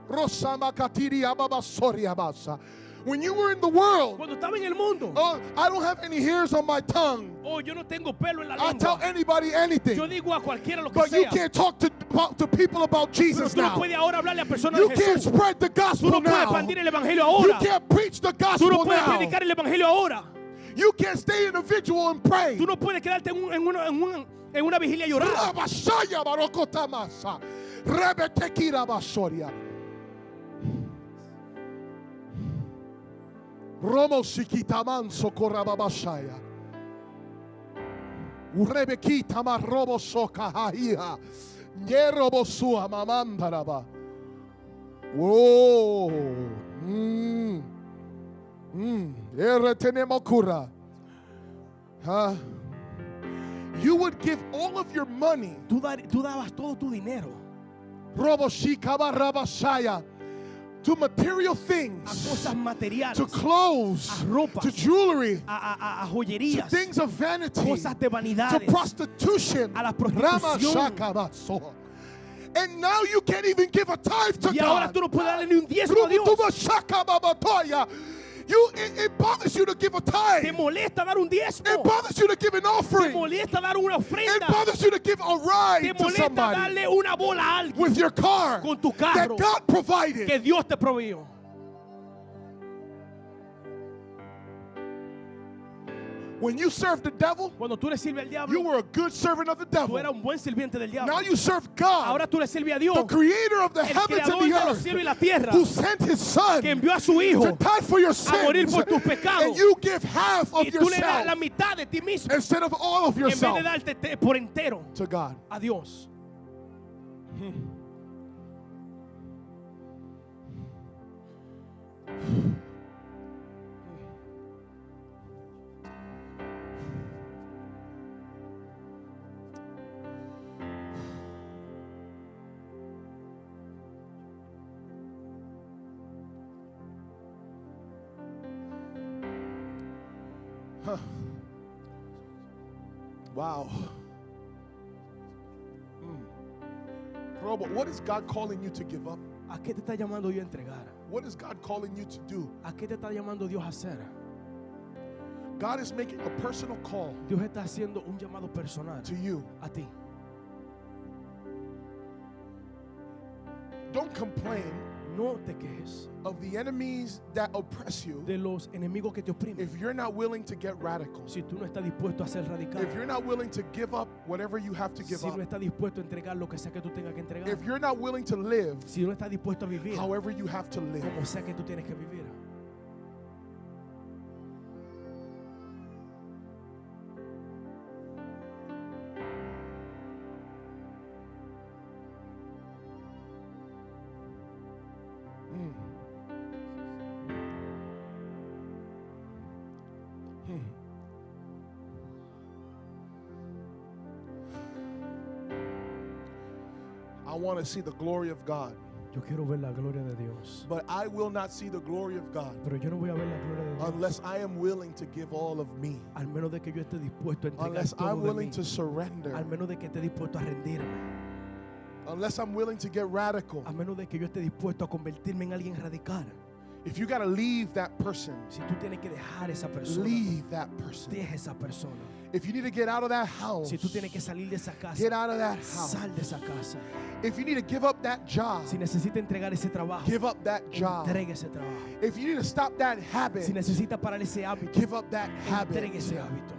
Rosama katiri ababa sori abasa. When you were in the world, Cuando estaba en el mundo, oh, I don't have any hairs on my tongue. oh, yo no tengo pelo en la I'll tell lengua. anybody anything. Yo digo a cualquiera lo que But you sea. can't talk to people about Pero Jesus tú no now. puedes ahora hablarle a personas You de can't Jesús. spread the Tú gospel no puedes now. expandir el evangelio You ahora. can't preach the Tú gospel no puedes now. predicar el evangelio ahora. You can't stay in a vigil and pray. Tú no puedes quedarte en una vigilia y llorar. Rabashaya barokotamasa. Rebetekira basoria. Romo sikitaman sokorababashaya. Urebekita marobo sokahia. Nyerobo sua mamandaraba. Whoa. Eretenemokura. Huh? You would give all of your money. Tú dabas todo tu dinero Robo shikaba rabashaya. To material a things. cosas materiales, To clothes. a ropas, To jewelry. a To joyerías, things of vanity. cosas de To vanidades, prostitution. a la prostitución. Ramashakabaso. And now you can't even give a tithe to Y ahora God. tú no puedes darle ni un diezmo a Dios. Rubutubashakababatoya. It bothers you to give a Te tithe. molesta dar un diezmo. It bothers you to give an Te offering. molesta dar una It ofrenda. bothers you to give a Te ride to molesta somebody darle una bola a alguien with your car con tu that carro God provided. que Dios te proveyó. When you serve the devil, Cuando tú le sirves al you diablo, were a good servant of the tú eras devil. un buen sirviente del Now diablo. you serve God, Ahora tú le sirves a Dios, the creator of the el heavens creador and de the los cielos y la earth, tierra, who sent his son que to envió a su hijo die for your a morir sins. por tus pecados. And you give half of y tú le das la yourself mitad de ti mismo instead of all of en vez yourself de darte por entero to God. a Dios. Wow. Robert, what is God calling you to give up? ¿A qué te está llamando Dios a entregar? What is God calling you to do? ¿A qué te está llamando Dios a hacer? God is making a personal call Dios está haciendo un llamado personal to you. a ti. Don't complain No te quejes of the enemies that oppress you de los enemigos que te oprimen. if you're not willing to get radical. Si tú no estás dispuesto a ser radical, If you're not willing to give up whatever you have to give si no up. estás dispuesto a entregar lo que sea que tú tengas que entregar, If you're not willing to live si no estás dispuesto a vivir however you have to live. como sea que tú tienes que vivir. want to see the glory of God. Yo quiero ver la gloria de Dios. But I will not see the glory of God Pero yo no voy a ver la gloria de Dios unless I am willing to give all of me. al menos de que yo esté dispuesto a entregar Unless todo I'm de willing mí. to surrender. Al menos de que esté dispuesto a rendirme. Unless I'm willing to get radical. A menos de que yo esté dispuesto a convertirme en alguien radical. If you got to leave that person, Si tú tienes que dejar esa persona, leave that person. deja esa persona. If you need to get out of that house, Si tú tienes que salir de esa casa, get out of that house. sal de esa casa. If you need to give up that job, Si necesita entregar ese trabajo, give up that job. entregue ese trabajo. If you need to stop that Si habit, necesita parar ese hábito, give up that habit. entregue ese hábito.